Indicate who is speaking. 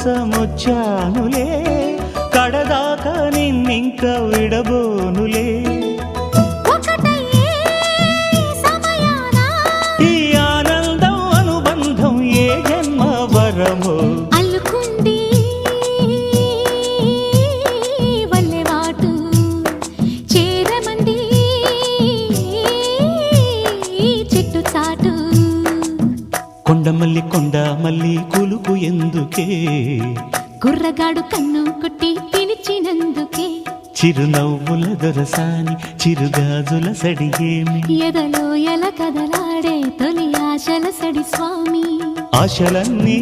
Speaker 1: కోసమొచ్చానులే కడదాకా నిన్నింక విడబోనులే ఈ ఆనందం అనుబంధం ఏ జన్మ వరమో
Speaker 2: అల్లుకుంది వల్లెవాటు చేరమంది చెట్టు చాటు
Speaker 1: కొండమల్లి కొండ మల్లి కులుకు ఎందుకే
Speaker 2: కుర్రగాడు కన్ను కొట్టి పిలిచినందుకే
Speaker 1: చిరునవ్వుల దొరసాని చిరుగాజుల సడిగేమి
Speaker 2: ఎదలో ఎల కదలాడే తొలి ఆశల సడి స్వామి
Speaker 1: ఆశలన్నీ